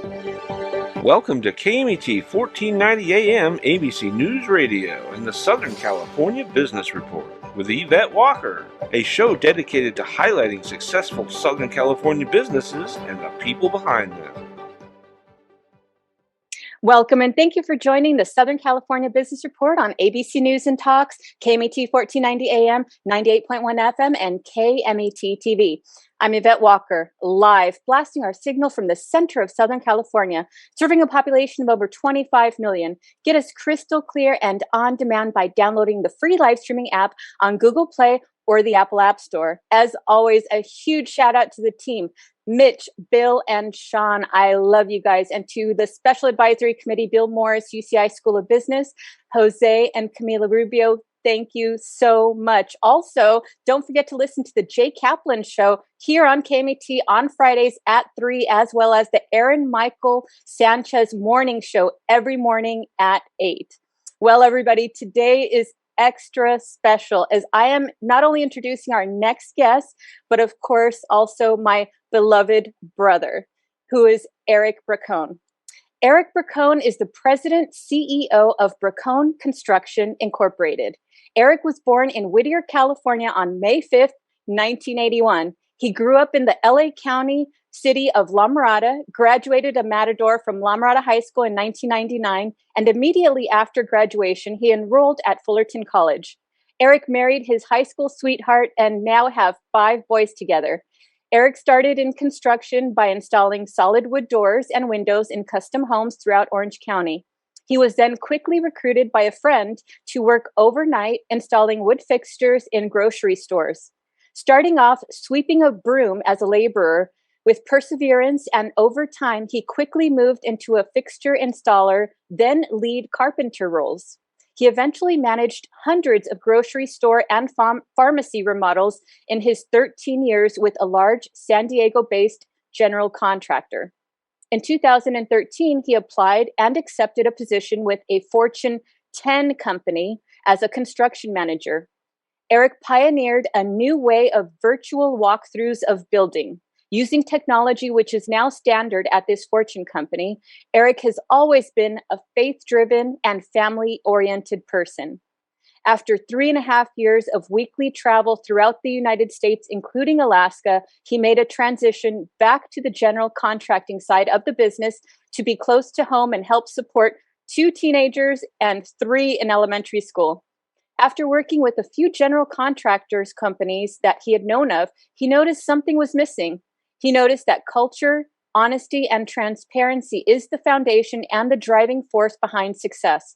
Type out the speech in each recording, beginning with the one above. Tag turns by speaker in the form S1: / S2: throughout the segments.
S1: Welcome to KMET 1490 AM ABC News Radio and the Southern California Business Report with Yvette Walker, a show dedicated to highlighting successful Southern California businesses and the people behind them.
S2: Welcome and thank you for joining the Southern California Business Report on ABC News and Talks, KMET 1490 AM, 98.1 FM, and KMET TV. I'm Yvette Walker, live, blasting our signal from the center of Southern California, serving a population of over 25 million. Get us crystal clear and on demand by downloading the free live streaming app on Google Play or the Apple App Store. As always, a huge shout out to the team, Mitch, Bill, and Sean. I love you guys. And to the Special Advisory Committee, Bill Morris, UCI School of Business, Jose and Camila Rubio, thank you so much. Also, don't forget to listen to the Jay Kaplan Show here on KMET on Fridays at 3, as well as the Aaron Michael Sanchez Morning Show every morning at 8. Well, everybody, today is extra special as I am not only introducing our next guest, but of course also my beloved brother, who is Erik Bracone. Erik Bracone is the president CEO of Bracone Construction Incorporated. Erik was born in Whittier, California on May 5th, 1981. He grew up in the LA County city of La Mirada, graduated a Matador from La Mirada High School in 1999, and immediately after graduation, he enrolled at Fullerton College. Erik married his high school sweetheart and now have 5 boys together. Erik started in construction by installing solid wood doors and windows in custom homes throughout Orange County. He was then quickly recruited by a friend to work overnight installing wood fixtures in grocery stores. Starting off sweeping a broom as a laborer, with perseverance and over time, he quickly moved into a fixture installer, then lead carpenter roles. He eventually managed hundreds of grocery store and pharmacy remodels in his 13 years with a large San Diego-based general contractor. In 2013, he applied and accepted a position with a Fortune 10 company as a construction manager. Erik pioneered a new way of virtual walkthroughs of building. Using technology which is now standard at this Fortune company, Erik has always been a faith-driven and family-oriented person. After 3.5 years of weekly travel throughout the United States, including Alaska, he made a transition back to the general contracting side of the business to be close to home and help support 2 teenagers and 3 in elementary school. After working with a few general contractors companies that he had known of, he noticed something was missing. He noticed that culture, honesty, and transparency is the foundation and the driving force behind success.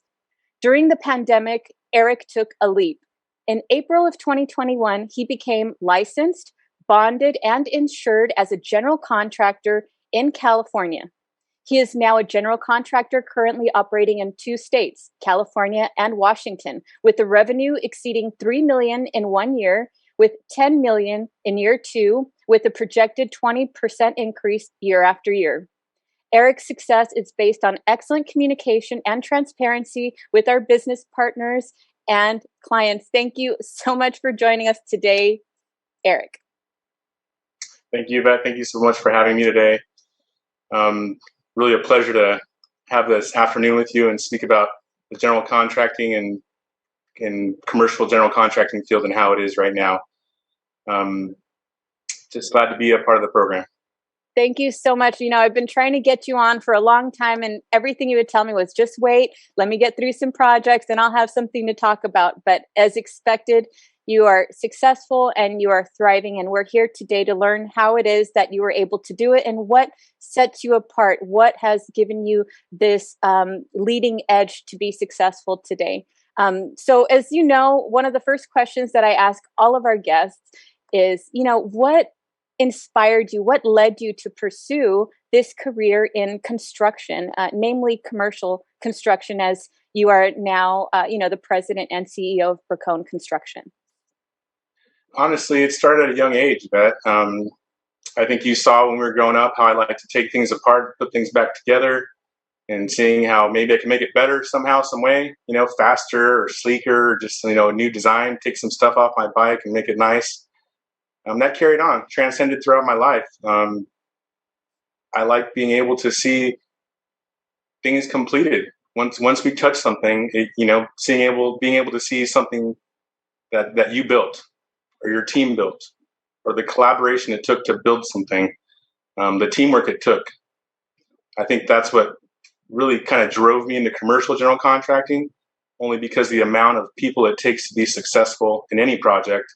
S2: During the pandemic, Erik took a leap. In April of 2021, he became licensed, bonded, and insured as a general contractor in California. He is now a general contractor currently operating in 2 states, California and Washington, with a revenue exceeding $3 million in 1 year, with $10 million in year 2, with a projected 20% increase year after year. Erik's success is based on excellent communication and transparency with our business partners and clients. Thank you so much for joining us today, Erik.
S3: Thank you, Yvette. Thank you so much for having me today. Really a pleasure to have this afternoon with you and speak about the general contracting and commercial general contracting field and how it is right now. Just glad to be a part of the program.
S2: Thank you so much. I've been trying to get you on for a long time, and everything you would tell me was just wait, let me get through some projects and I'll have something to talk about. But as expected, you are successful and you are thriving. And we're here today to learn how it is that you were able to do it and what sets you apart, what has given you this leading edge to be successful today. So as you know, one of the first questions that I ask all of our guests is, what inspired you? What led you to pursue this career in construction, namely commercial construction, as you are now, the president and CEO of Bracone Construction?
S3: Honestly, it started at a young age, but I think you saw when we were growing up how I like to take things apart, put things back together, and seeing how maybe I can make it better somehow, some way, faster or sleeker, or just, a new design, take some stuff off my bike and make it nice. That carried on, transcended throughout my life. I like being able to see things completed. Once we touch something, being able to see something that you built or your team built, or the collaboration it took to build something, the teamwork it took. I think that's what really kind of drove me into commercial general contracting, only because the amount of people it takes to be successful in any project.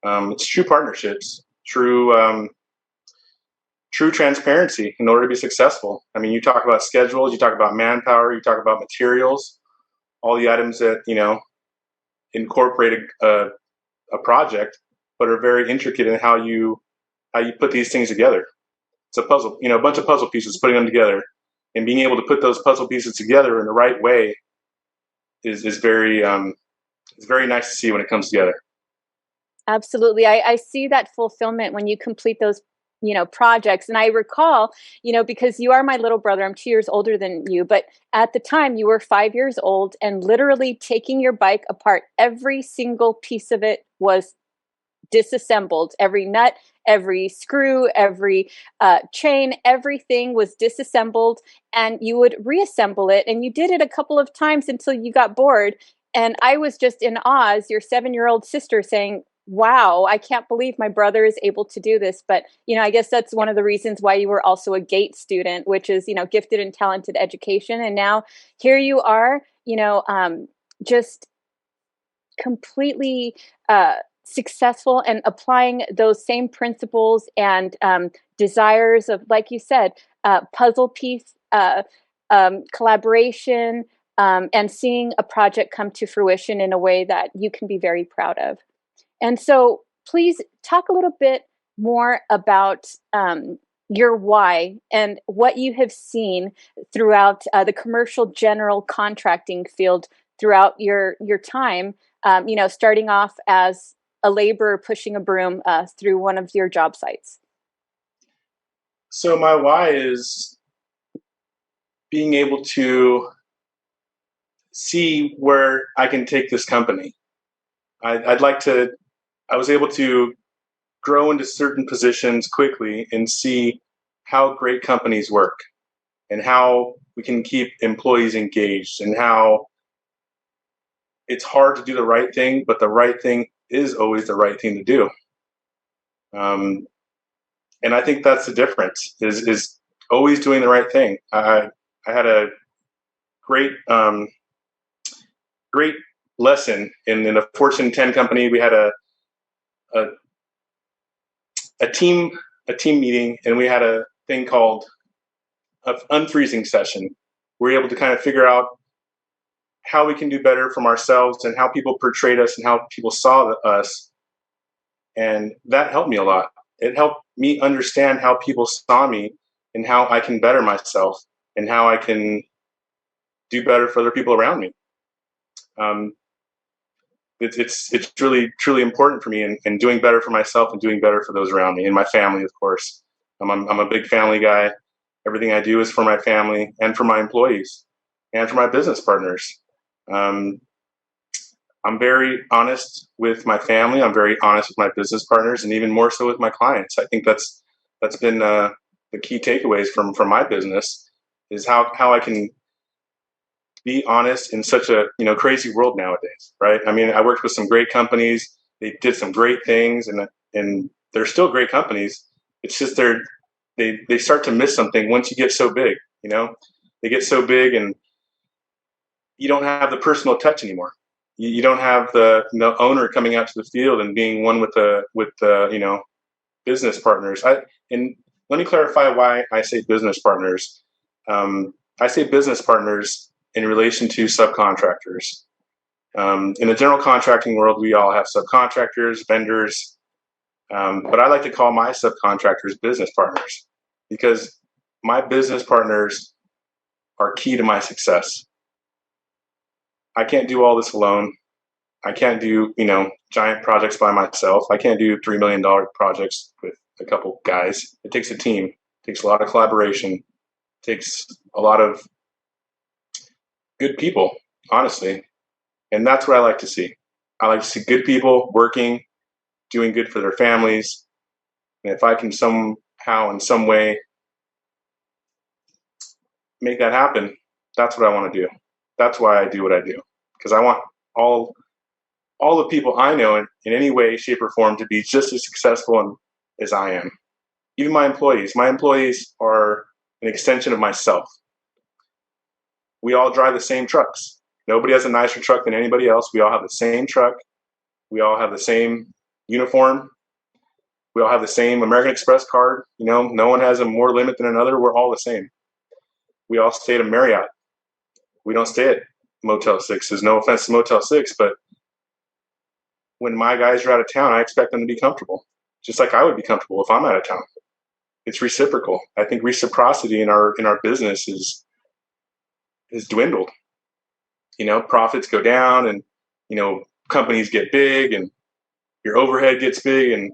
S3: It's true partnerships, true transparency in order to be successful. I mean, you talk about schedules, you talk about manpower, you talk about materials, all the items that, incorporate a project, but are very intricate in how you put these things together. It's a puzzle, a bunch of puzzle pieces, putting them together, and being able to put those puzzle pieces together in the right way is very it's very nice to see when it comes together.
S2: Absolutely. I see that fulfillment when you complete those, projects. And I recall, because you are my little brother, I'm 2 years older than you, but at the time you were 5 years old and literally taking your bike apart. Every single piece of it was disassembled. Every nut, every screw, every chain, everything was disassembled, and you would reassemble it. And you did it a couple of times until you got bored. And I was just in awe as your 7-year-old sister saying, wow, I can't believe my brother is able to do this. But, I guess that's one of the reasons why you were also a GATE student, which is, gifted and talented education. And now here you are, just completely successful and applying those same principles and desires of, like you said, puzzle piece, collaboration, and seeing a project come to fruition in a way that you can be very proud of. And so please talk a little bit more about your why and what you have seen throughout the commercial general contracting field throughout your time, starting off as a laborer pushing a broom through one of your job sites.
S3: So my why is being able to see where I can take this company. I was able to grow into certain positions quickly and see how great companies work and how we can keep employees engaged, and how it's hard to do the right thing, but the right thing is always the right thing to do. And I think that's the difference, is always doing the right thing. I had a great great lesson in a Fortune 10 company. We had a team meeting, and we had a thing called an unfreezing session. We're able to kind of figure out how we can do better from ourselves and how people portrayed us and how people saw us. And that helped me a lot. It helped me understand how people saw me and how I can better myself and how I can do better for other people around me. It's really, truly important for me, and doing better for myself and doing better for those around me and my family, of course. I'm a big family guy. Everything I do is for my family and for my employees and for my business partners. I'm very honest with my family. I'm very honest with my business partners, and even more so with my clients. I think that's been the key takeaways from my business, is how I can be honest in such a crazy world nowadays, right? I mean, I worked with some great companies. They did some great things, and they're still great companies. It's just they start to miss something once you get so big. They get so big, and you don't have the personal touch anymore. You don't have the owner coming out to the field and being one with the business partners. And let me clarify why I say business partners. I say business partners in relation to subcontractors. In the general contracting world, we all have subcontractors, vendors, but I like to call my subcontractors business partners, because my business partners are key to my success. I can't do all this alone. I can't do, giant projects by myself. I can't do $3 million projects with a couple guys. It takes a team. It takes a lot of collaboration. It takes a lot of good people, honestly. And that's what I like to see. I like to see good people working, doing good for their families. And if I can somehow, in some way, make that happen, that's what I want to do. That's why I do what I do, because I want all the people I know in any way, shape, or form to be just as successful as I am. Even my employees. My employees are an extension of myself. We all drive the same trucks. Nobody has a nicer truck than anybody else. We all have the same truck. We all have the same uniform. We all have the same American Express card. No one has a more limit than another. We're all the same. We all stay at a Marriott. We don't stay at Motel 6s. No offense to Motel 6, but when my guys are out of town, I expect them to be comfortable, just like I would be comfortable if I'm out of town. It's reciprocal. I think reciprocity in our business is dwindled. Profits go down, and companies get big, and your overhead gets big, and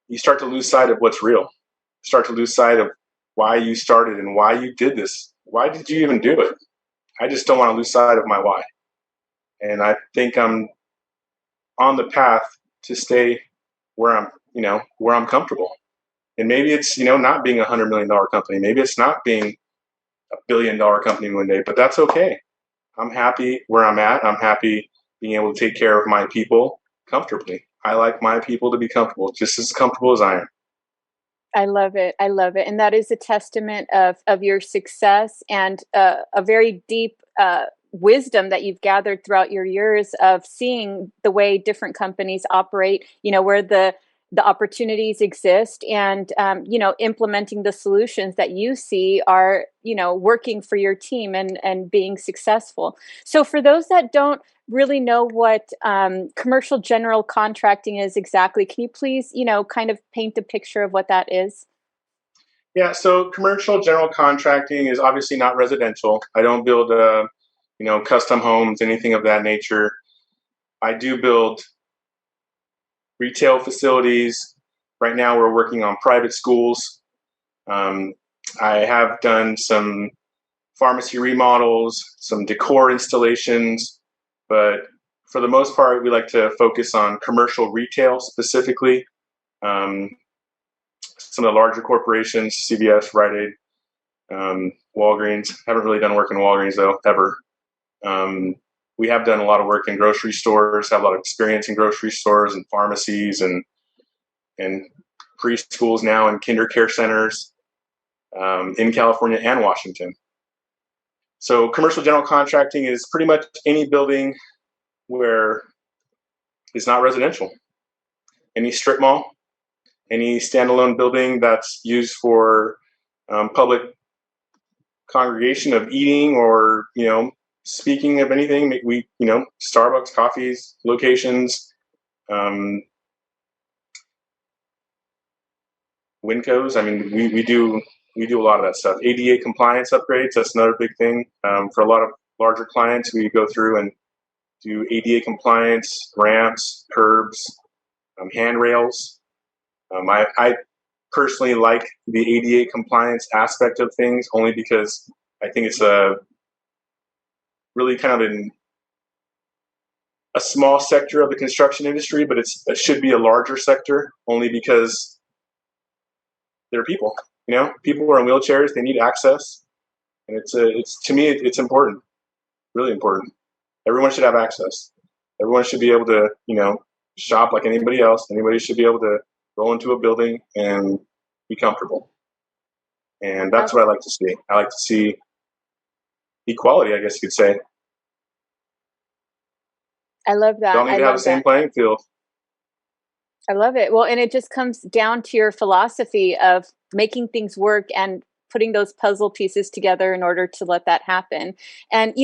S3: you start to lose sight of what's real. Start to lose sight of why you started and why you did this. Why did you even do it? I just don't want to lose sight of my why. And I think I'm on the path to stay where I'm comfortable. And maybe it's, not being $100 million company. Maybe it's not being $1 billion company one day, but that's okay. I'm happy where I'm at. I'm happy being able to take care of my people comfortably. I like my people to be comfortable, just as comfortable as I am.
S2: I love it. I love it. And that is a testament of your success and a very deep wisdom that you've gathered throughout your years of seeing the way different companies operate, where the opportunities exist, and, implementing the solutions that you see are, working for your team and being successful. So for those that don't really know what commercial general contracting is exactly, can you please, kind of paint a picture of what that is?
S3: Yeah, so commercial general contracting is obviously not residential. I don't build, custom homes, anything of that nature. I do build retail facilities. Right now, we're working on private schools. I have done some pharmacy remodels, some decor installations, but for the most part, we like to focus on commercial retail specifically. Some of the larger corporations, CVS, Rite Aid, Walgreens. Haven't really done work in Walgreens though, ever. We have done a lot of work in grocery stores, have a lot of experience in grocery stores and pharmacies and preschools now and kinder care centers in California and Washington. So commercial general contracting is pretty much any building where it's not residential. Any strip mall, any standalone building that's used for public congregation of eating or, speaking of anything, we, Starbucks, coffees, locations, Wincos. I mean, we do a lot of that stuff. ADA compliance upgrades, that's another big thing. For a lot of larger clients, we go through and do ADA compliance, ramps, curbs, handrails. I personally like the ADA compliance aspect of things only because I think it's really kind of a small sector of the construction industry, but it should be a larger sector only because there are people. People who are in wheelchairs, they need access, and it's to me it's important, really important. Everyone should have access. Everyone should be able to shop like anybody else. Anybody should be able to roll into a building and be comfortable. And that's what I like to see. I like to see equality, I guess you could say.
S2: I love that.
S3: Don't need to have the same playing field.
S2: I love it. Well, and it just comes down to your philosophy of making things work and putting those puzzle pieces together in order to let that happen. And,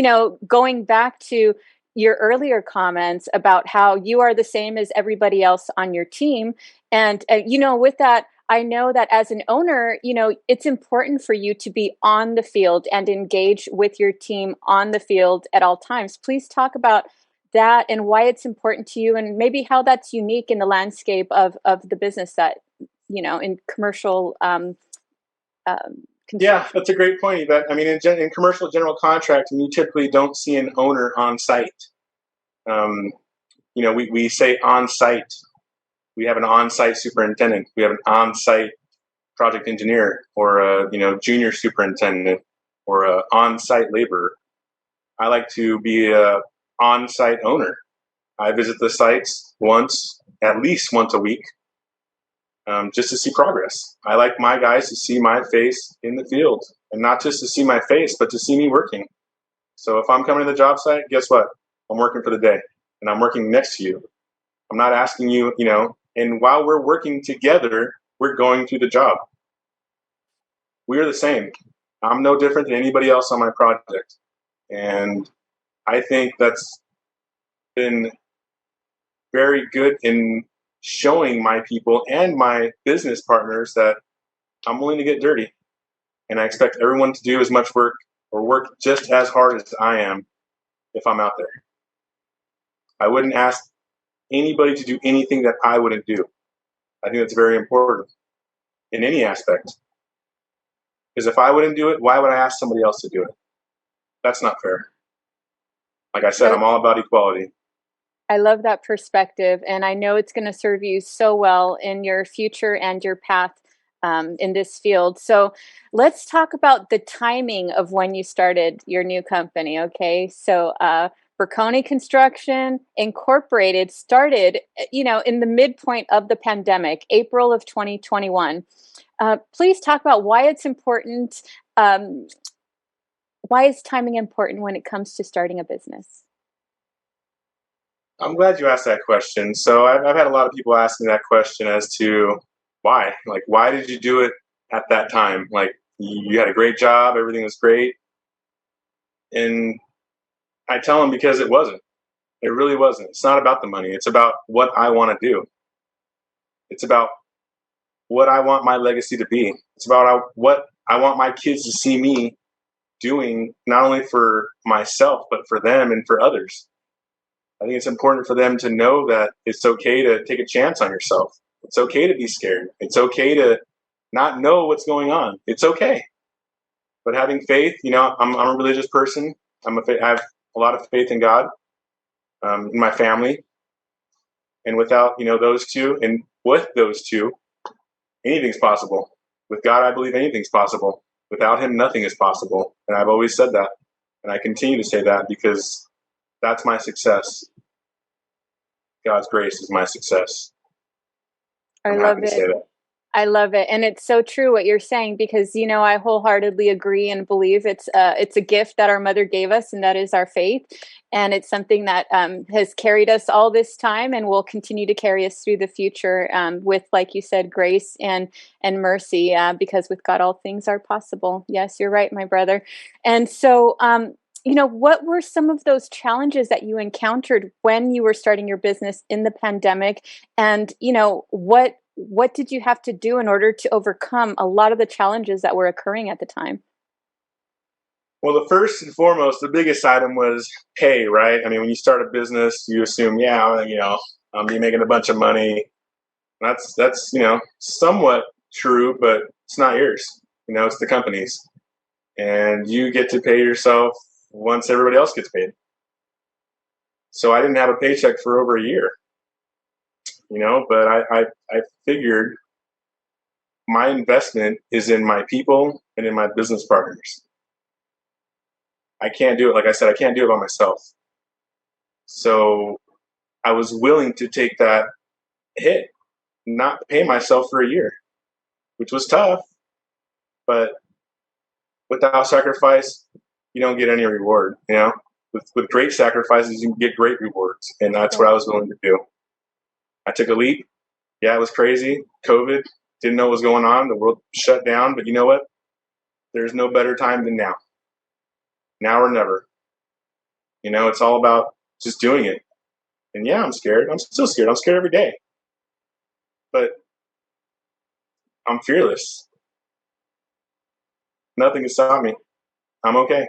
S2: going back to your earlier comments about how you are the same as everybody else on your team. And, with that, I know that as an owner, it's important for you to be on the field and engage with your team on the field at all times. Please talk about that and why it's important to you, and maybe how that's unique in the landscape of the business that, in commercial
S3: Yeah, that's a great point, Yvette. I mean, in commercial general contracting, you typically don't see an owner on site. We say on site. We have an on-site superintendent. We have an on-site project engineer or a junior superintendent. or a on-site laborer. I like to be a on-site owner. I visit the sites at least once a week, just to see progress. I like my guys to see my face in the field, and not just to see my face, but to see me working. So if I'm coming to the job site, guess what? I'm working for the day, and I'm working next to you. I'm not asking you, and while we're working together, we're going through the job. We are the same. I'm no different than anybody else on my project. And I think that's been very good in showing my people and my business partners that I'm willing to get dirty. And I expect everyone to do as much work or work just as hard as I am if I'm out there. I wouldn't ask anybody to do anything that I wouldn't do. I think that's very important in any aspect. Because if I wouldn't do it, why would I ask somebody else to do it? That's not fair. Like I said, I'm all about equality.
S2: I love that perspective, and I know it's going to serve you so well in your future and your path in this field. So let's talk about the timing of when you started your new company, okay? So Bracone Construction Incorporated started, in the midpoint of the pandemic, April of 2021. Please talk about why it's important. Why is timing important when it comes to starting a business?
S3: I'm glad you asked that question. So I've had a lot of people ask me that question as to why. Like, why did you do it at that time? Like, you had a great job, everything was great. And I tell them because it wasn't. It really wasn't. It's not about the money. It's about what I want to do. It's about what I want my legacy to be. It's about what I want my kids to see me doing, not only for myself, but for them and for others. I think it's important for them to know that it's okay to take a chance on yourself. It's okay to be scared. It's okay to not know what's going on. It's okay. But having faith, I'm a religious person. I have a lot of faith in God, in my family. And without, those two, and with those two, anything's possible. With God, I believe anything's possible. Without him, nothing is possible. And I've always said that. And I continue to say that because that's my success. God's grace is my success.
S2: I love it. I love it. And it's so true what you're saying, because, I wholeheartedly agree and believe it's a gift that our mother gave us, and that is our faith. And it's something that has carried us all this time and will continue to carry us through the future with, like you said, grace and mercy, because with God, all things are possible. Yes, you're right, my brother. And so, what were some of those challenges that you encountered when you were starting your business in the pandemic? And, what did you have to do in order to overcome a lot of the challenges that were occurring at the time?
S3: Well, the first and foremost, the biggest item was pay, right? I mean, when you start a business, you assume, you're making a bunch of money. That's somewhat true, but it's not yours. It's the company's. And you get to pay yourself once everybody else gets paid. So I didn't have a paycheck for over a year. But I figured my investment is in my people and in my business partners. I can't do it. Like I said, I can't do it by myself. So I was willing to take that hit, not pay myself for a year, which was tough. But without sacrifice, you don't get any reward. With great sacrifices, you can get great rewards. And that's what I was willing to do. I took a leap. Yeah, it was crazy. COVID, didn't know what was going on. The world shut down. But you know what? There's no better time than now. Now or never. It's all about just doing it. And yeah, I'm scared. I'm still scared. I'm scared every day. But I'm fearless. Nothing can stop me. I'm okay.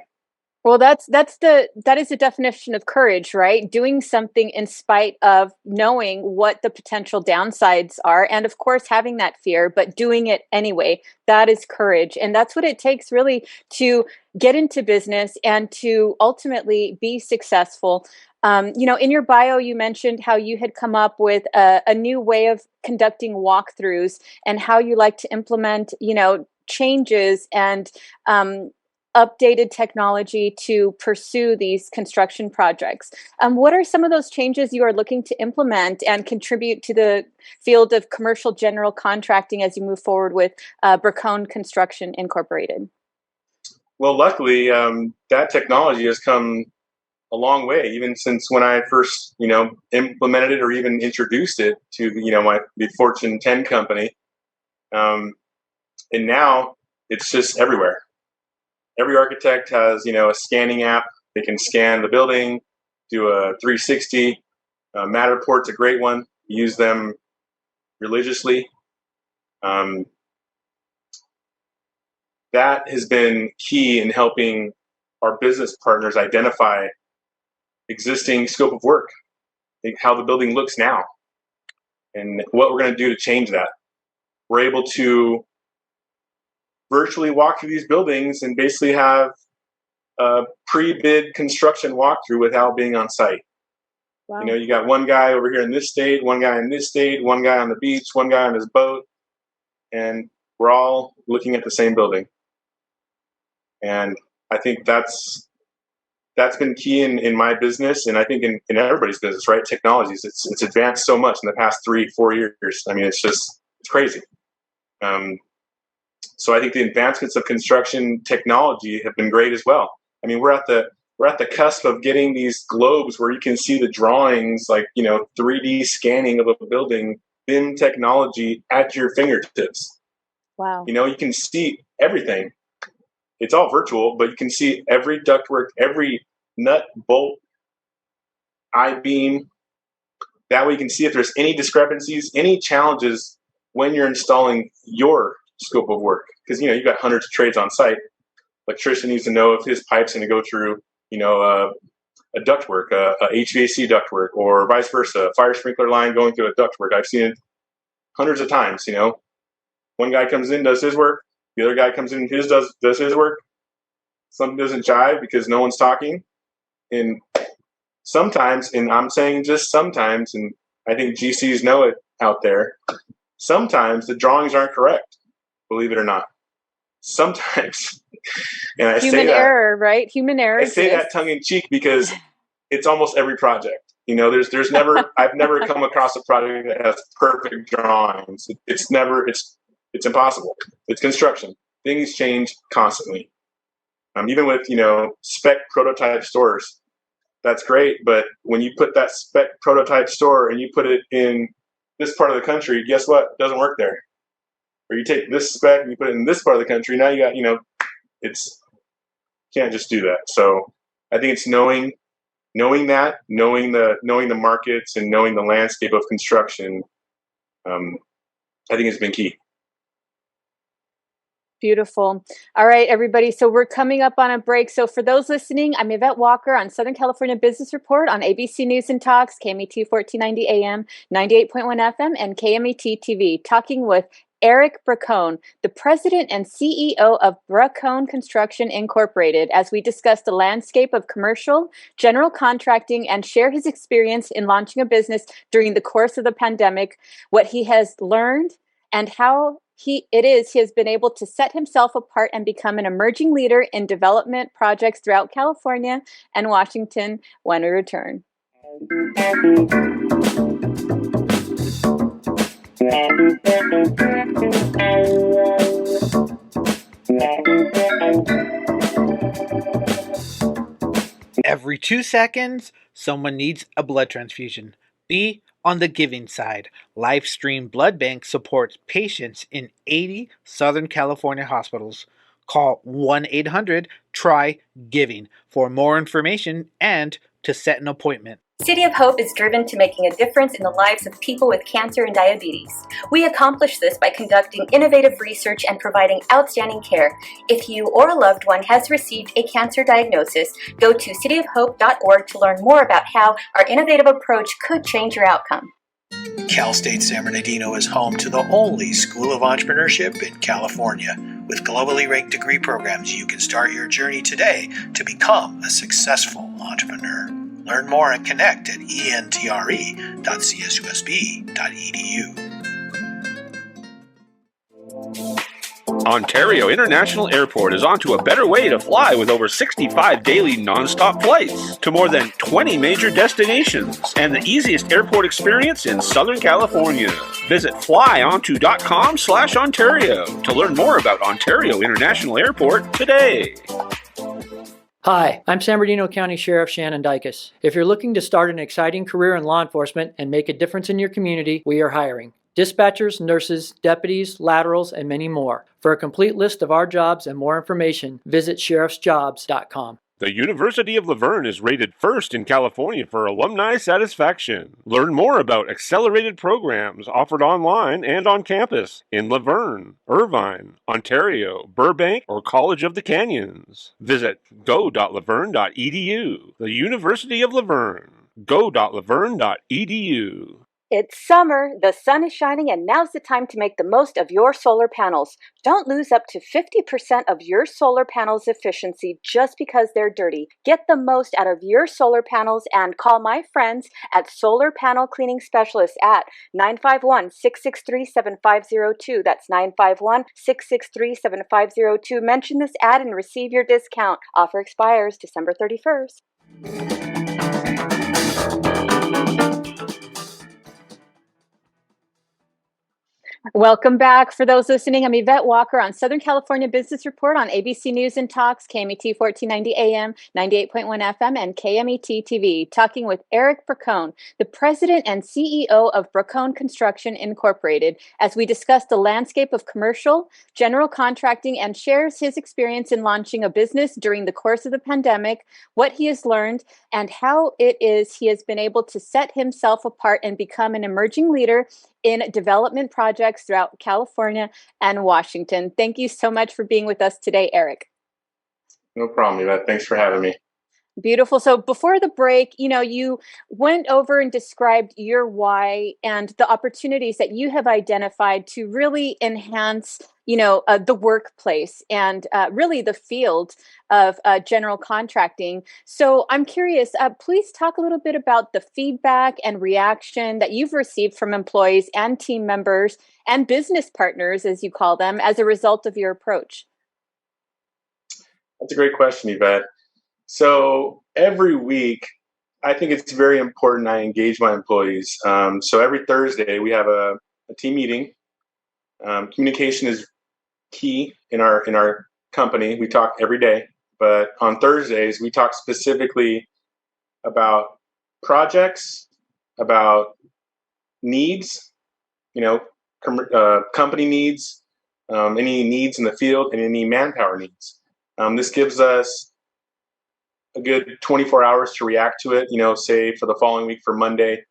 S2: Well, that is the definition of courage, right? Doing something in spite of knowing what the potential downsides are, and of course having that fear, but doing it anyway. That is courage, and that's what it takes really to get into business and to ultimately be successful. In your bio, you mentioned how you had come up with a new way of conducting walkthroughs and how you like to implement, changes and updated technology to pursue these construction projects. What are some of those changes you are looking to implement and contribute to the field of commercial general contracting as you move forward with Bracone Construction Incorporated?
S3: Well, luckily, that technology has come a long way, even since when I first, implemented it or even introduced it to, the Fortune 10 company. And now it's just everywhere. Every architect has, a scanning app. They can scan the building, do a 360. Matterport's a great one. Use them religiously. That has been key in helping our business partners identify existing scope of work, how the building looks now, and what we're going to do to change that. We're able to virtually walk through these buildings and basically have a pre-bid construction walkthrough without being on site.
S2: Wow.
S3: You got one guy over here in this state, one guy in this state, one guy on the beach, one guy on his boat, and we're all looking at the same building. And I think that's been key in my business, and I think in everybody's business, right? Technologies, it's advanced so much in the past 3-4 years. I mean, it's crazy. So I think the advancements of construction technology have been great as well. I mean, we're at the cusp of getting these globes where you can see the drawings, like 3D scanning of a building, BIM technology at your fingertips.
S2: Wow.
S3: You can see everything. It's all virtual, but you can see every ductwork, every nut, bolt, I-beam. That way you can see if there's any discrepancies, any challenges when you're installing your scope of work. Because, you've got hundreds of trades on site. Electrician needs to know if his pipe's going to go through, a ductwork, a HVAC ductwork, or vice versa, a fire sprinkler line going through a ductwork. I've seen it hundreds of times, One guy comes in, does his work. The other guy comes in, does his work. Something doesn't jive because no one's talking. And sometimes, and I'm saying just sometimes, and I think GCs know it out there, sometimes the drawings aren't correct, believe it or not. Sometimes. And I
S2: Human
S3: say that,
S2: error, right? Human error.
S3: I say that tongue in cheek because it's almost every project. There's never, I've never come across a project that has perfect drawings. It's impossible. It's construction. Things change constantly. Even with, spec prototype stores, that's great. But when you put that spec prototype store and you put it in this part of the country, guess what? It doesn't work there. Or you take this spec and you put it in this part of the country. Now you got, can't just do that. So I think it's knowing the markets and knowing the landscape of construction. I think has been key.
S2: Beautiful. All right, everybody. So we're coming up on a break. So for those listening, I'm Yvette Walker on Southern California Business Report on ABC News and Talks, KMET 1490 AM, 98.1 FM, and KMET TV, talking with Erik Bracone, the president and CEO of Bracone Construction Incorporated, as we discuss the landscape of commercial general contracting and share his experience in launching a business during the course of the pandemic, what he has learned, and how he has been able to set himself apart and become an emerging leader in development projects throughout California and Washington when we return.
S4: Every 2 seconds, someone needs a blood transfusion. Be on the giving side. Livestream Blood Bank supports patients in 80 Southern California hospitals. Call 1-800-TRY-GIVING for more information and to set an appointment.
S5: City of Hope is driven to making a difference in the lives of people with cancer and diabetes. We accomplish this by conducting innovative research and providing outstanding care. If you or a loved one has received a cancer diagnosis, go to cityofhope.org to learn more about how our innovative approach could change your outcome.
S6: Cal State San Bernardino is home to the only school of entrepreneurship in California. With globally ranked degree programs, you can start your journey today to become a successful entrepreneur. Learn more and connect at entre.csusb.edu.
S1: Ontario International Airport is onto a better way to fly with over 65 daily non-stop flights to more than 20 major destinations and the easiest airport experience in Southern California. Visit flyonto.com/Ontario to learn more about Ontario International Airport today.
S7: Hi, I'm San Bernardino County Sheriff Shannon Dykes. If you're looking to start an exciting career in law enforcement and make a difference in your community, we are hiring dispatchers, nurses, deputies, laterals, and many more. For a complete list of our jobs and more information, visit sheriffsjobs.com.
S1: The University of La Verne is rated first in California for alumni satisfaction. Learn more about accelerated programs offered online and on campus in La Verne, Irvine, Ontario, Burbank, or College of the Canyons. Visit go.laverne.edu. The University of La Verne. go.laverne.edu.
S2: It's summer, the sun is shining, and now's the time to make the most of your solar panels. Don't lose up to 50% of your solar panels' efficiency just because they're dirty. Get the most out of your solar panels and call my friends at Solar Panel Cleaning Specialists at 951-663-7502. That's 951-663-7502. Mention this ad and receive your discount. Offer expires December 31st. Welcome back. For those listening, I'm Yvette Walker on Southern California Business Report on ABC News and Talks, KMET 1490 AM, 98.1 FM, and KMET TV, talking with Erik Bracone, the president and CEO of Bracone Construction Incorporated, as we discuss the landscape of commercial, general contracting, and shares his experience in launching a business during the course of the pandemic, what he has learned, and how it is he has been able to set himself apart and become an emerging leader in development projects throughout California and Washington. Thank you so much for being with us today, Erik.
S3: No problem, Yvette. Thanks for having me.
S2: Beautiful. So before the break, you went over and described your why and the opportunities that you have identified to really enhance, the workplace and really the field of general contracting. So I'm curious, please talk a little bit about the feedback and reaction that you've received from employees and team members and business partners, as you call them, as a result of your approach.
S3: That's a great question, Yvette. So every week, I think it's very important I engage my employees. So every Thursday, we have a team meeting. Communication is key in our company. We talk every day, but on Thursdays, we talk specifically about projects, about needs, company needs, any needs in the field, and any manpower needs. This gives us a good 24 hours to react to it, say for the following week for Monday.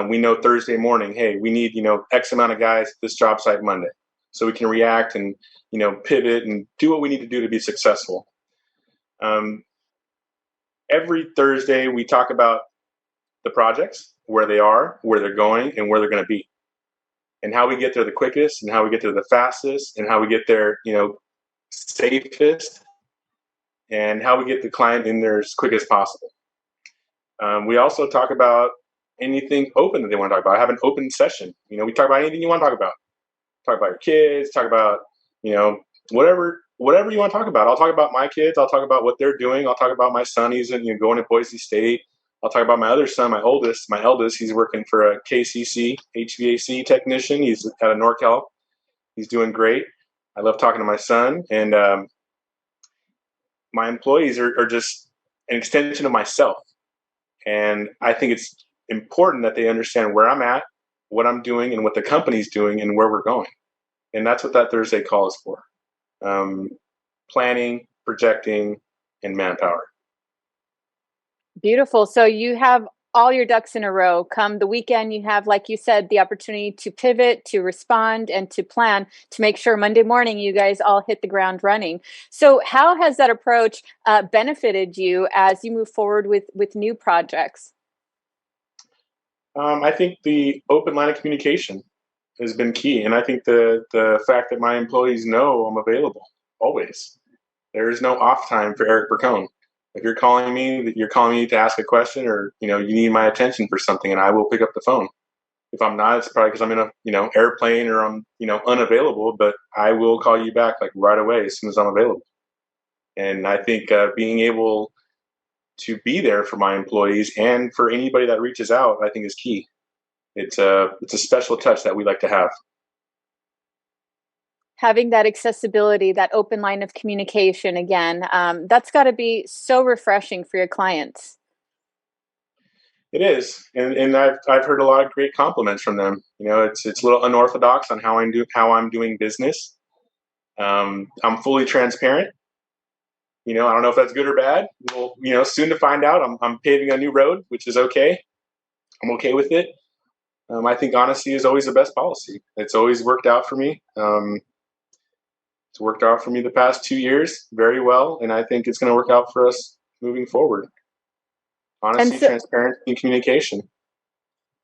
S3: We know Thursday morning, hey, we need, X amount of guys at this job site Monday. So we can react and, pivot and do what we need to do to be successful. Every Thursday, we talk about the projects, where they are, where they're going, and where they're going to be, and how we get there the quickest, and how we get there the fastest, and how we get there, safest, and how we get the client in there as quick as possible. We also talk about anything open that they want to talk about. I have an open session. We talk about anything you want to talk about. Talk about your kids. Talk about, whatever you want to talk about. I'll talk about my kids. I'll talk about what they're doing. I'll talk about my son. He's going to Boise State. I'll talk about my other son, my eldest. He's working for a KCC HVAC technician. He's out of NorCal. He's doing great. I love talking to my son, and my employees are just an extension of myself. And I think it's important that they understand where I'm at, what I'm doing, and what the company's doing, and where we're going. And that's what that Thursday call is for. Planning, projecting, and manpower.
S2: Beautiful. So you have all your ducks in a row. Come the weekend, you have, like you said, the opportunity to pivot, to respond, and to plan to make sure Monday morning you guys all hit the ground running. So how has that approach benefited you as you move forward with new projects?
S3: I think the open line of communication has been key. And I think the fact that my employees know I'm available always. There is no off time for Erik Bracone. If you're calling me to ask a question, or you need my attention for something, and I will pick up the phone. If I'm not, it's probably because I'm in a, airplane or I'm, unavailable, but I will call you back like right away as soon as I'm available. And I think being able to be there for my employees and for anybody that reaches out, I think is key. It's a special touch that we like to have.
S2: Having that accessibility, that open line of communication again, that's got to be so refreshing for your clients.
S3: It is, and I've heard a lot of great compliments from them. It's a little unorthodox on how I'm doing business. I'm fully transparent. I don't know if that's good or bad. We'll, soon to find out. I'm paving a new road, which is okay. I'm okay with it. I think honesty is always the best policy. It's always worked out for me. It's worked out for me the past 2 years very well, and I think it's going to work out for us moving forward. Honesty, transparency, and communication.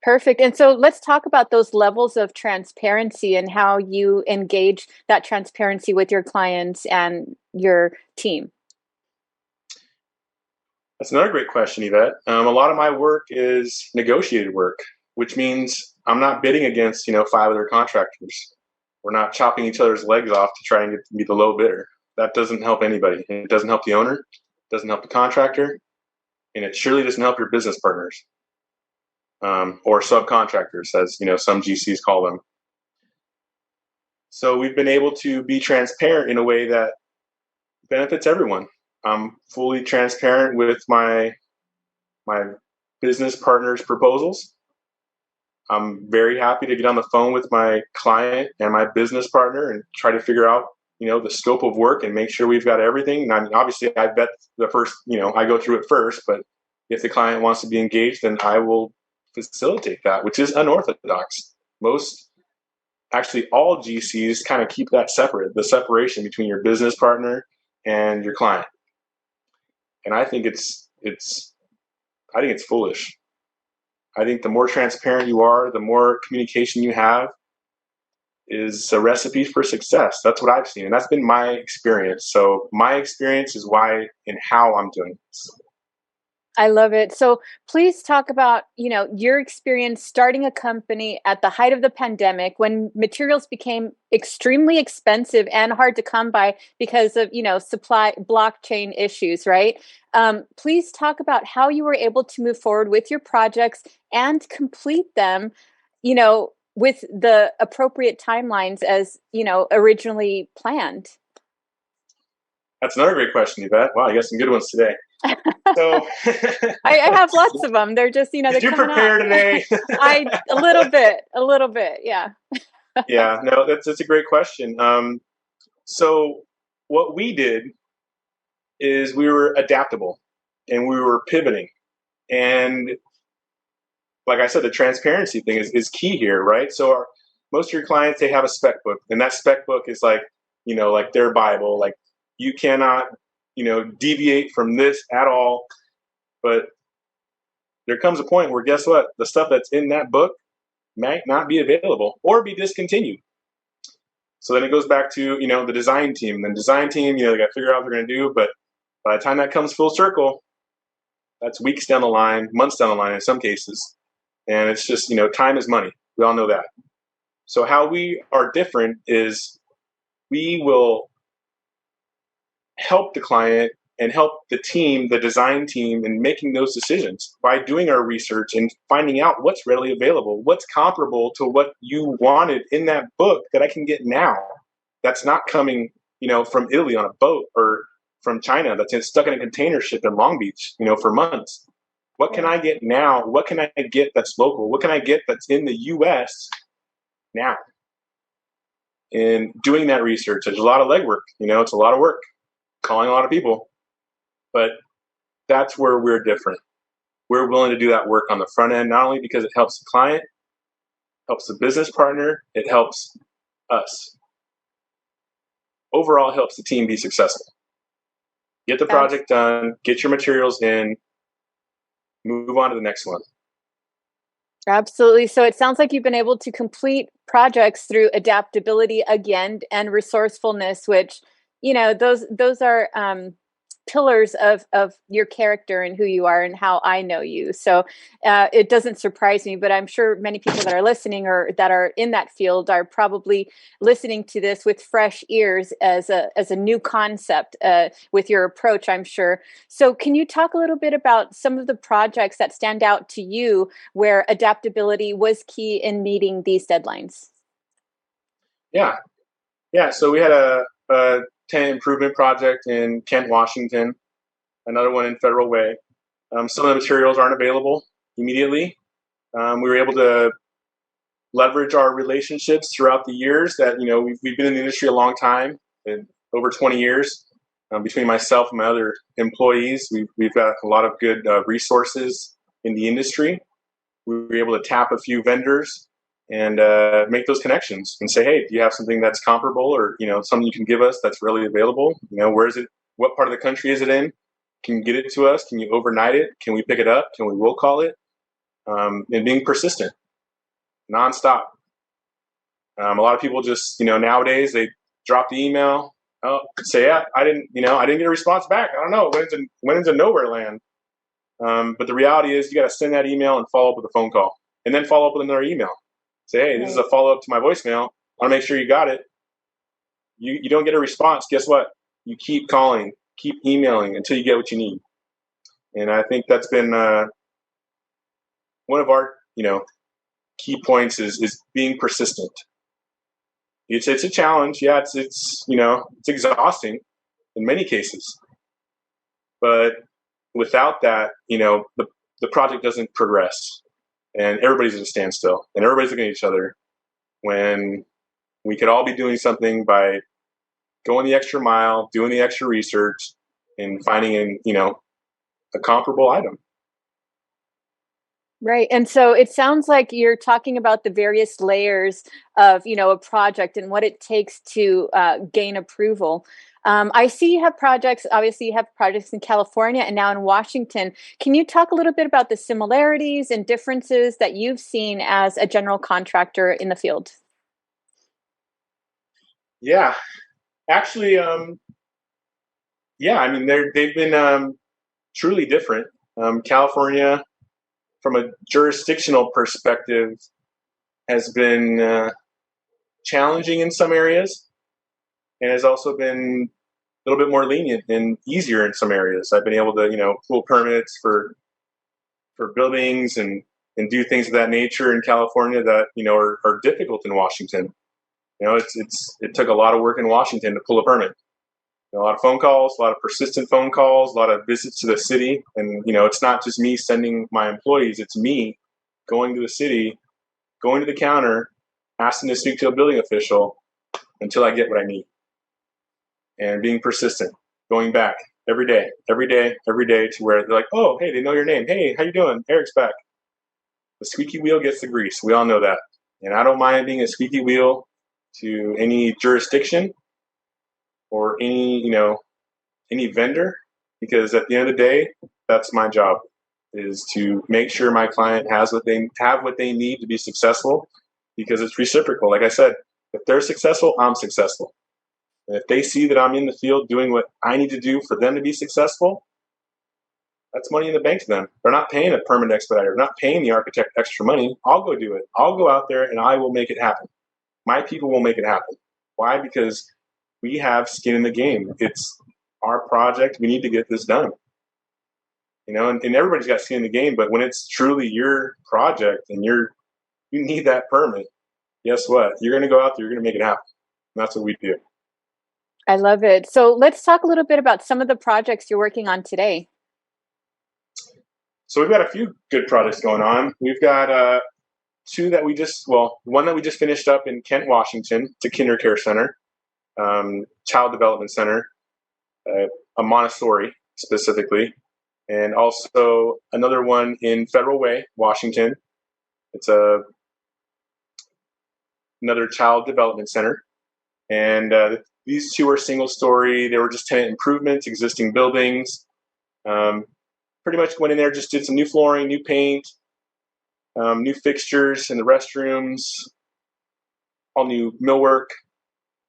S2: Perfect. And so let's talk about those levels of transparency and how you engage that transparency with your clients and your team.
S3: That's another great question, Yvette. A lot of my work is negotiated work, which means I'm not bidding against, 5 other contractors. We're not chopping each other's legs off to try and be the low bidder. That doesn't help anybody. It doesn't help the owner, it doesn't help the contractor, and it surely doesn't help your business partners or subcontractors, as some GCs call them. So we've been able to be transparent in a way that benefits everyone. I'm fully transparent with my business partners' proposals. I'm very happy to get on the phone with my client and my business partner and try to figure out, the scope of work and make sure we've got everything. And I mean, obviously, I bet the first, I go through it first, but if the client wants to be engaged, then I will facilitate that, which is unorthodox. Actually, all GCs kind of keep that separate, the separation between your business partner and your client. And I think it's foolish. I think the more transparent you are, the more communication you have is a recipe for success. That's what I've seen. And that's been my experience. So my experience is why and how I'm doing this.
S2: I love it. So please talk about, your experience starting a company at the height of the pandemic when materials became extremely expensive and hard to come by because of, supply blockchain issues, right? Please talk about how you were able to move forward with your projects and complete them, with the appropriate timelines as, originally planned.
S3: That's another great question, Yvette. Wow, you got some good ones today. So
S2: I have lots of them. They're just,
S3: Did you prepare today?
S2: A little bit. Yeah.
S3: Yeah, no, that's a great question. So what we did is we were adaptable and we were pivoting. And like I said, the transparency thing is key here, right? So most of your clients, they have a spec book, and that spec book is like, like their Bible. Like you cannot, deviate from this at all. But there comes a point where, guess what? The stuff that's in that book might not be available or be discontinued. So then it goes back to, the design team. The design team, they got to figure out what they're going to do. But by the time that comes full circle, that's weeks down the line, months down the line in some cases. And it's just, time is money. We all know that. So how we are different is we will help the client and help the team, the design team, in making those decisions by doing our research and finding out what's readily available, what's comparable to what you wanted in that book that I can get now. That's not coming, from Italy on a boat or from China that's stuck in a container ship in Long Beach, for months. What can I get now? What can I get that's local? What can I get that's in the U.S. now? And doing that research, there's a lot of legwork. It's a lot of work, calling a lot of people. But that's where we're different. We're willing to do that work on the front end, not only because it helps the client, helps the business partner, it helps us. Overall, it helps the team be successful. Get the project done, get your materials in, move on to the next one.
S2: Absolutely. So it sounds like you've been able to complete projects through adaptability again and resourcefulness, which, those are pillars of your character and who you are and how I know you. So it doesn't surprise me, but I'm sure many people that are listening or that are in that field are probably listening to this with fresh ears as a new concept with your approach, I'm sure. So can you talk a little bit about some of the projects that stand out to you where adaptability was key in meeting these deadlines?
S3: Yeah. So we had a tenant improvement project in Kent, Washington, another one in Federal Way. Some of the materials aren't available immediately. We were able to leverage our relationships throughout the years that, we've been in the industry a long time, over 20 years. Between myself and my other employees, we've got a lot of good resources in the industry. We were able to tap a few vendors and make those connections and say, hey, do you have something that's comparable or, something you can give us that's readily available? Where is it? What part of the country is it in? Can you get it to us? Can you overnight it? Can we pick it up? Can we will call it? And being persistent, nonstop. A lot of people just, nowadays they drop the email, say, yeah, I didn't get a response back. I don't know. When is a nowhere land? But the reality is you got to send that email and follow up with a phone call and then follow up with another email. Say, hey, this is a follow up to my voicemail. I want to make sure you got it. You don't get a response. Guess what? You keep calling, keep emailing until you get what you need. And I think that's been one of our, key points is being persistent. It's a challenge. Yeah, it's exhausting in many cases. But without that, the project doesn't progress. And everybody's at a standstill. And everybody's looking at each other when we could all be doing something by going the extra mile, doing the extra research, and finding a comparable item.
S2: Right. And so it sounds like you're talking about the various layers of, a project and what it takes to gain approval. I see you have projects, obviously you have projects in California and now in Washington. Can you talk a little bit about the similarities and differences that you've seen as a general contractor in the field?
S3: Yeah, actually, they've been truly different. California, from a jurisdictional perspective, has been challenging in some areas and has also been a little bit more lenient and easier in some areas. I've been able to, pull permits for buildings and do things of that nature in California that, are difficult in Washington. It took a lot of work in Washington to pull a permit. A lot of phone calls, a lot of persistent phone calls, a lot of visits to the city. And, it's not just me sending my employees, it's me going to the city, going to the counter, asking to speak to a building official until I get what I need. And being persistent, going back every day to where they're like, oh, hey, they know your name. Hey, how you doing? Eric's back. The squeaky wheel gets the grease. We all know that. And I don't mind being a squeaky wheel to any jurisdiction or any vendor, because at the end of the day, that's my job, is to make sure my client has what they need to be successful, because it's reciprocal. Like I said, if they're successful, I'm successful. And if they see that I'm in the field doing what I need to do for them to be successful, that's money in the bank to them. They're not paying a permanent expediter. They're not paying the architect extra money. I'll go do it. I'll go out there and I will make it happen. My people will make it happen. Why? Because we have skin in the game. It's our project. We need to get this done. And everybody's got skin in the game, but when it's truly your project and you need that permit, guess what? You're going to go out there, you're going to make it happen. And that's what we do.
S2: I love it. So let's talk a little bit about some of the projects you're working on today.
S3: So we've got a few good projects going on. We've got one that we just finished up in Kent, Washington. It's a kinder care center. Child Development Center, a Montessori specifically, and also another one in Federal Way, Washington. It's another Child Development Center, and these two are single story. They were just tenant improvements, existing buildings. Pretty much went in there, just did some new flooring, new paint, new fixtures in the restrooms, all new millwork,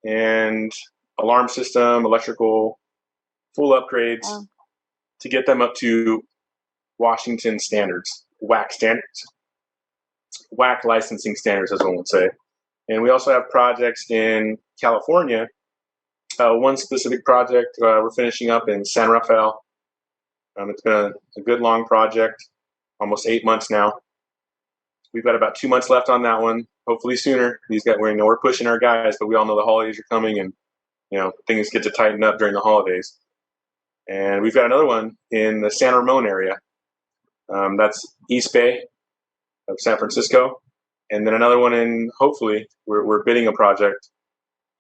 S3: and alarm system, electrical, full upgrades to get them up to Washington standards, WAC standards, WAC licensing standards, as one would say. And we also have projects in California. One specific project we're finishing up in San Rafael. It's been a good long project, almost 8 months now. We've got about 2 months left on that one. Hopefully sooner. We're pushing our guys, but we all know the holidays are coming, and things get to tighten up during the holidays. And we've got another one in the San Ramon area. That's East Bay of San Francisco, and then another one in. Hopefully, we're bidding a project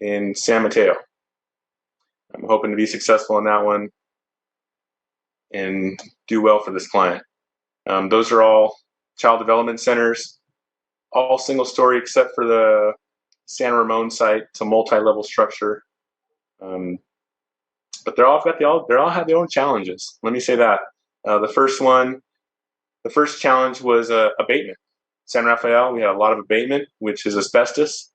S3: in San Mateo. I'm hoping to be successful in that one and do well for this client. Those are all child development centers, all single story except for the San Ramon site. It's a multi-level structure, but they all have their own challenges. Let me say that. The first challenge was abatement. San Rafael, we had a lot of abatement, which is asbestos.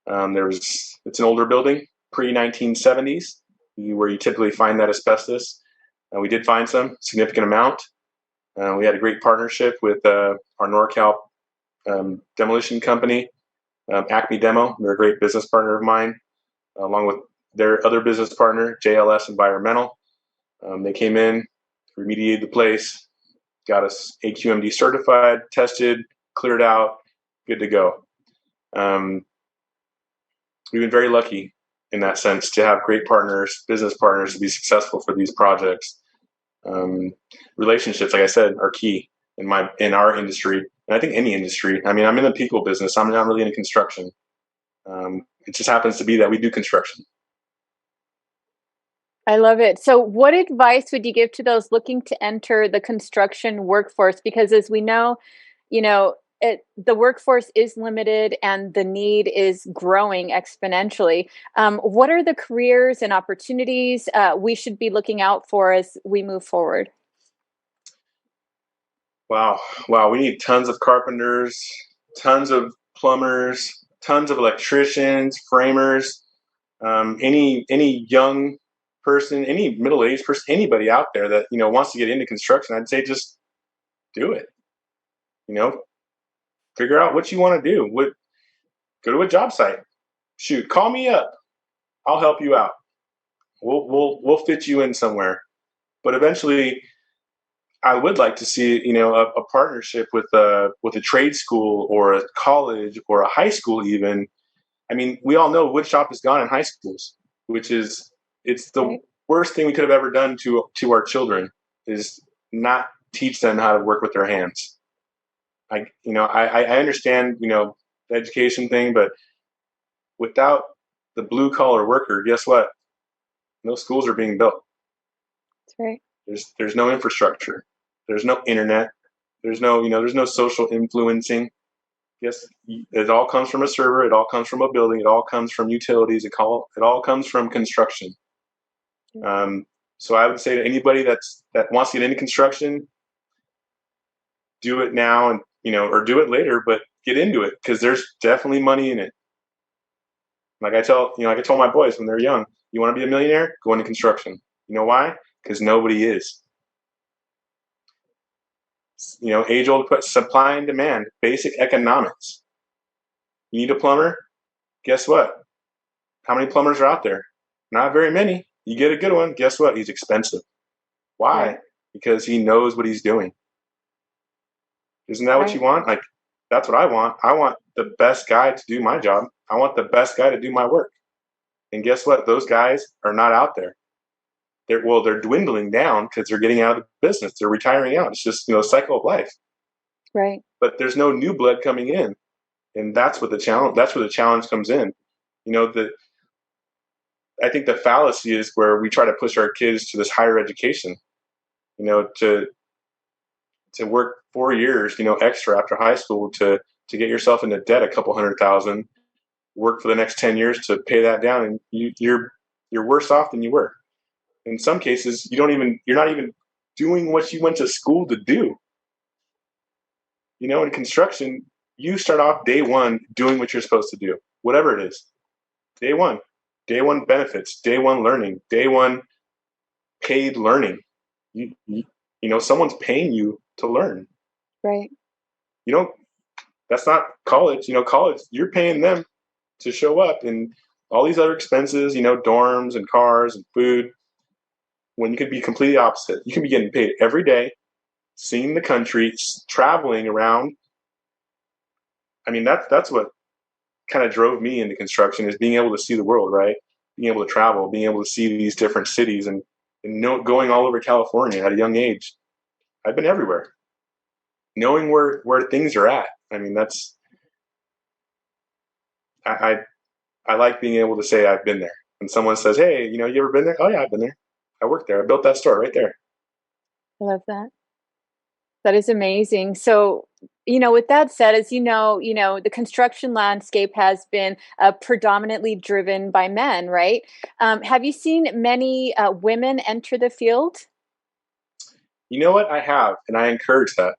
S3: It's an older building, pre-1970s, where you typically find that asbestos. We did find some significant amount. We had a great partnership with our NorCal demolition company, Acme Demo. They're a great business partner of mine, along with their other business partner, JLS Environmental. They came in, remediated the place, got us AQMD certified, tested, cleared out, good to go. We've been very lucky in that sense to have great partners, business partners, to be successful for these projects. Relationships, like I said, are key in our industry, and I think any industry. I mean, I'm in the people business. I'm not really into construction. It just happens to be that we do construction.
S2: I love it. So what advice would you give to those looking to enter the construction workforce? Because as we know, the workforce is limited and the need is growing exponentially. What are the careers and opportunities we should be looking out for as we move forward?
S3: Wow. We need tons of carpenters, tons of plumbers, tons of electricians, framers, any young person, any middle-aged person, anybody out there that wants to get into construction. I'd say just do it. Figure out what you want to do. Go to a job site. Shoot, call me up. I'll help you out. We'll fit you in somewhere. But eventually, I would like to see a partnership with a trade school or a college or a high school even. I mean, we all know wood shop is gone in high schools, it's the worst thing we could have ever done to our children is not teach them how to work with their hands. I understand, the education thing, but without the blue collar worker, guess what? No schools are being built.
S2: That's right.
S3: There's no infrastructure. There's no internet. There's no social influencing. Yes, it all comes from a server. It all comes from a building. It all comes from utilities. It all comes from construction. So I would say to anybody that wants to get into construction, do it now and or do it later, but get into it because there's definitely money in it. Like I told my boys when they're young, you want to be a millionaire? Go into construction. You know why? Because nobody is. Age-old supply and demand, basic economics. You need a plumber? Guess what? How many plumbers are out there? Not very many. You get a good one, guess what? He's expensive. Why? Right. Because he knows what he's doing. Isn't that what you want? Like, that's what I want. I want the best guy to do my job. I want the best guy to do my work. And guess what? Those guys are not out there. They're dwindling down because they're getting out of the business. They're retiring out. It's just, a cycle of life.
S2: Right.
S3: But there's no new blood coming in. And that's where the challenge comes in. I think the fallacy is where we try to push our kids to this higher education, to work 4 years, extra after high school to get yourself into debt a couple $100,000, work for the next 10 years to pay that down, and you're worse off than you were. In some cases, you're not even doing what you went to school to do. In construction, you start off day one doing what you're supposed to do, whatever it is. Day one benefits, day one learning, day one paid learning. Someone's paying you to learn.
S2: Right.
S3: That's not college. College, you're paying them to show up, and all these other expenses, dorms and cars and food, when you could be completely opposite. You can be getting paid every day, seeing the country, traveling around. I mean, that's what kind of drove me into construction, is being able to see the world, right? Being able to travel, being able to see these different cities, and going all over California at a young age. I've been everywhere, knowing where things are at. I mean, I like being able to say I've been there. When someone says, "Hey, you ever been there?" Oh yeah, I've been there. I worked there. I built that store right there.
S2: I love that. That is amazing. So, with that said, as the construction landscape has been predominantly driven by men, right? Have you seen many women enter the field?
S3: You know what? I have, and I encourage that.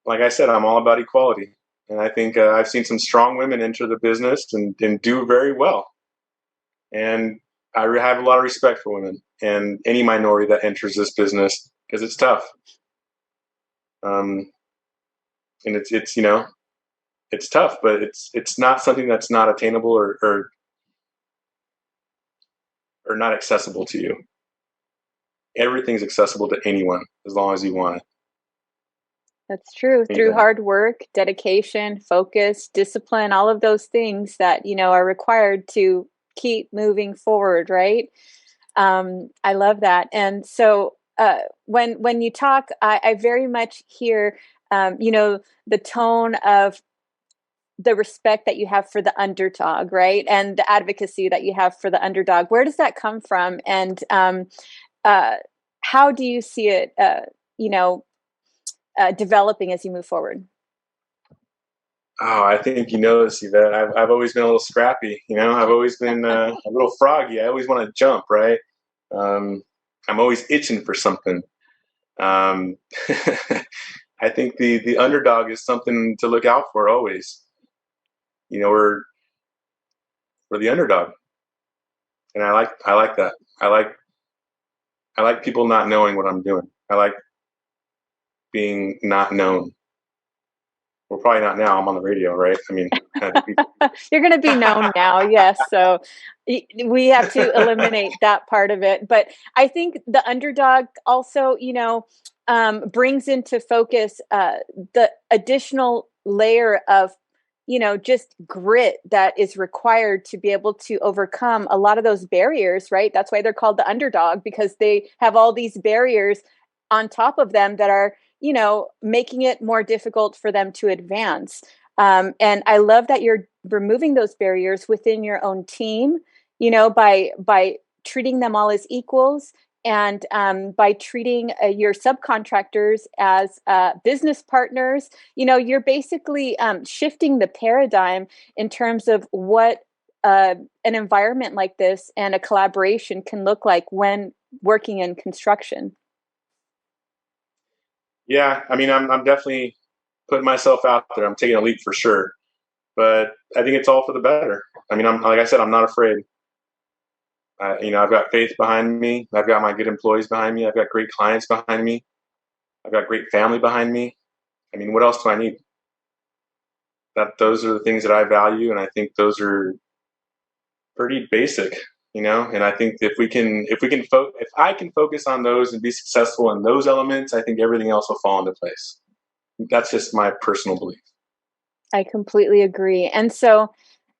S3: Like I said, I'm all about equality. And I think I've seen some strong women enter the business and do very well. And I have a lot of respect for women and any minority that enters this business, because it's tough. And it's tough, but it's not something that's not attainable or not accessible to you. Everything's accessible to anyone as long as you want it.
S2: That's true. Through
S3: Anything.
S2: hard work, dedication, focus, discipline, all of those things that, are required to keep moving forward, right? I love that. And so when you talk, I very much hear, the tone of the respect that you have for the underdog, right? And the advocacy that you have for the underdog. Where does that come from? And how do you see it, developing as you move forward?
S3: Oh, I think you know this, Yvette. I've always been a little scrappy. I've always been a little froggy. I always want to jump, right? I'm always itching for something. I think the underdog is something to look out for always. We're the underdog, and I like that. I like people not knowing what I'm doing. I like being not known. Well, probably not now. I'm on the radio, right? I mean,
S2: you're going to be known now, yes. So we have to eliminate that part of it. But I think the underdog also, brings into focus the additional layer of, just grit that is required to be able to overcome a lot of those barriers, right? That's why they're called the underdog, because they have all these barriers on top of them that are, making it more difficult for them to advance. And I love that you're removing those barriers within your own team, by treating them all as equals, and by treating your subcontractors as business partners. You're basically shifting the paradigm in terms of what an environment like this and a collaboration can look like when working in construction.
S3: Yeah, I mean, I'm definitely putting myself out there. I'm taking a leap for sure, but I think it's all for the better. I mean, like I said, I'm not afraid. I've got faith behind me. I've got my good employees behind me. I've got great clients behind me. I've got great family behind me. I mean, what else do I need? Those are the things that I value, and I think those are pretty basic. And I think if I can focus on those and be successful in those elements, I think everything else will fall into place. That's just my personal belief.
S2: I completely agree. And so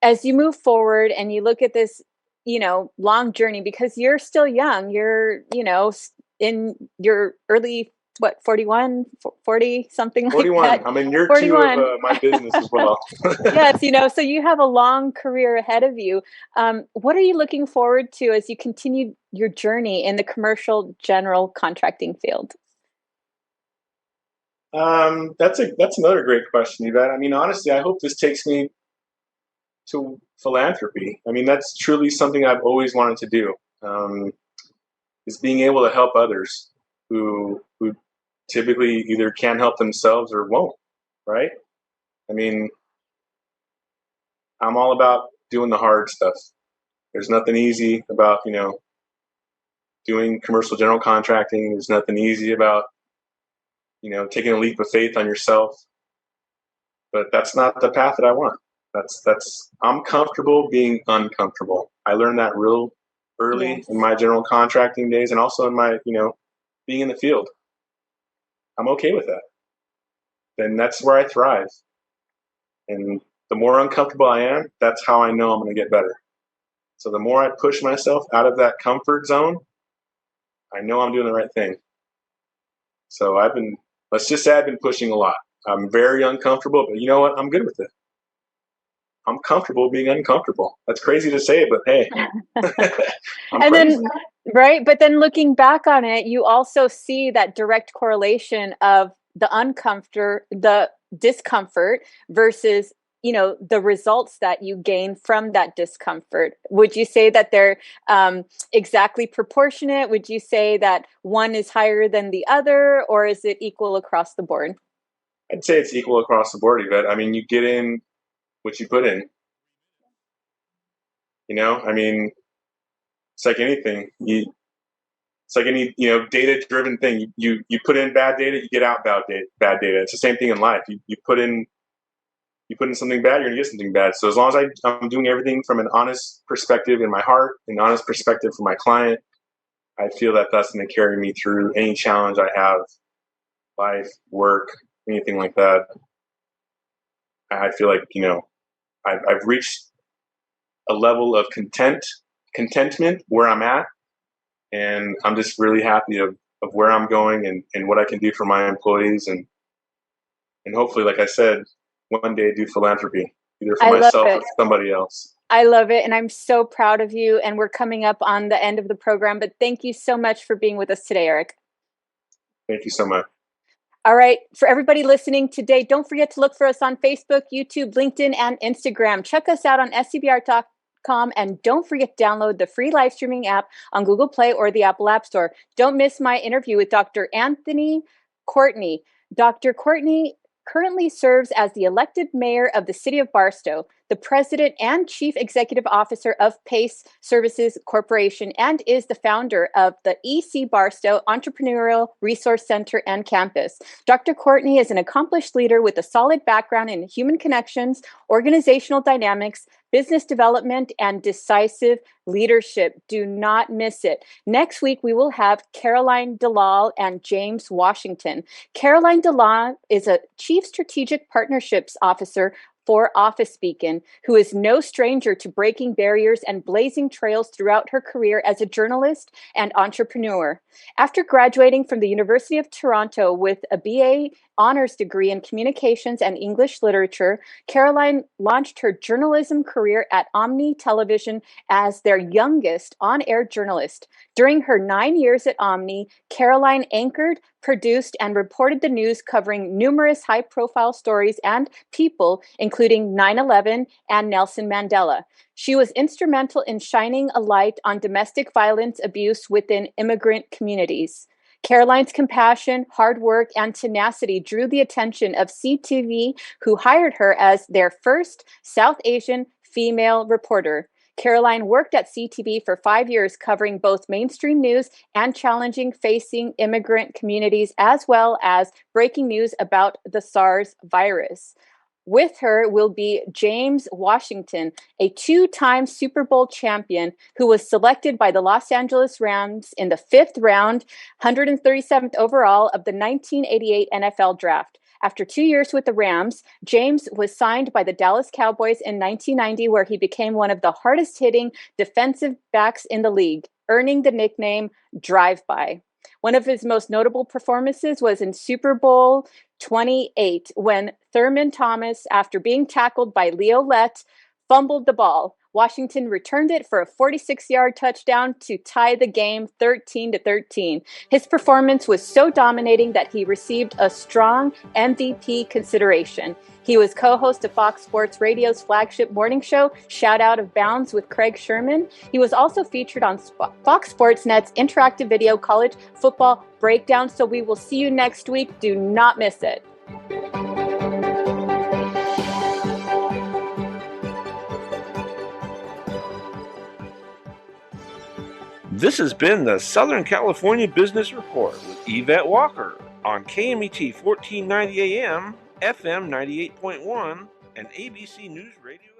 S2: as you move forward and you look at this, long journey, because you're still young, you're, in your early, 41, 40, something like
S3: 41.
S2: that.
S3: I'm in year
S2: 41.
S3: 2 of my business as well.
S2: Yes, so you have a long career ahead of you. What are you looking forward to as you continue your journey in the commercial general contracting field?
S3: That's another great question, Yvette. I mean, honestly, I hope this takes me to philanthropy. I mean, that's truly something I've always wanted to do. Is being able to help others who typically either can't help themselves or won't. Right? I mean, I'm all about doing the hard stuff. There's nothing easy about doing commercial general contracting. There's nothing easy about, taking a leap of faith on yourself. But that's not the path that I want. I'm comfortable being uncomfortable. I learned that real early in my general contracting days, and also in my, being in the field. I'm okay with that. Then that's where I thrive. And the more uncomfortable I am, that's how I know I'm going to get better. So the more I push myself out of that comfort zone, I know I'm doing the right thing. So let's just say I've been pushing a lot. I'm very uncomfortable, but you know what? I'm good with it. I'm comfortable being uncomfortable. That's crazy to say, but hey.
S2: But then looking back on it, you also see that direct correlation of the discomfort versus, the results that you gain from that discomfort. Would you say that they're exactly proportionate? Would you say that one is higher than the other, or is it equal across the board?
S3: I'd say it's equal across the board, Yvette. I mean, you get in what you put in. It's like anything. It's like any data-driven thing. You put in bad data, you get out bad data. It's the same thing in life. You put in something bad, you're gonna get something bad. So as long as I'm doing everything from an honest perspective in my heart, an honest perspective for my client, I feel that that's going to carry me through any challenge I have, life, work, anything like that. I feel like I've reached a level of contentment where I'm at, and I'm just really happy of where I'm going and what I can do for my employees, and hopefully, like I said, one day do philanthropy, either for myself or somebody else.
S2: I love it, and I'm so proud of you, and we're coming up on the end of the program, but thank you so much for being with us today, Erik.
S3: Thank you so much.
S2: All right, for everybody listening today, don't forget to look for us on Facebook, YouTube, LinkedIn, and Instagram. Check us out on scbr.com, and don't forget to download the free live streaming app on Google Play or the Apple App Store. Don't miss my interview with Dr. Anthony Courtney. Dr. Courtney currently serves as the elected mayor of the city of Barstow, the president and chief executive officer of PACE Services Corporation, and is the founder of the EC Barstow Entrepreneurial Resource Center and Campus. Dr. Courtney is an accomplished leader with a solid background in human connections, organizational dynamics, business development, and decisive leadership. Do not miss it. Next week, we will have Caroline Dalal and James Washington. Caroline Dalal is a Chief Strategic Partnerships Officer for Office Beacon, who is no stranger to breaking barriers and blazing trails throughout her career as a journalist and entrepreneur. After graduating from the University of Toronto with a BA honors degree in communications and English literature, Caroline launched her journalism career at Omni Television as their youngest on-air journalist. During her 9 years at Omni, Caroline anchored, produced, and reported the news covering numerous high-profile stories and people, including 9/11 and Nelson Mandela. She was instrumental in shining a light on domestic violence abuse within immigrant communities. Caroline's compassion, hard work, and tenacity drew the attention of CTV, who hired her as their first South Asian female reporter. Caroline worked at CTV for 5 years, covering both mainstream news and challenging facing immigrant communities, as well as breaking news about the SARS virus. With her will be James Washington, a two-time Super Bowl champion who was selected by the Los Angeles Rams in the 5th round, 137th overall of the 1988 NFL Draft. After 2 years with the Rams, James was signed by the Dallas Cowboys in 1990, where he became one of the hardest-hitting defensive backs in the league, earning the nickname Drive-By. One of his most notable performances was in Super Bowl 28, when Thurman Thomas, after being tackled by Leo Lett, fumbled the ball. Washington returned it for a 46-yard touchdown to tie the game 13-13. His performance was so dominating that he received a strong MVP consideration. He was co-host of Fox Sports Radio's flagship morning show, Shout Out of Bounds with Craig Sherman. He was also featured on Fox Sports Net's interactive video college football breakdown. So we will see you next week. Do not miss it.
S1: This has been the Southern California Business Report with Yvette Walker on KMET 1490 AM, FM 98.1, and ABC News Radio.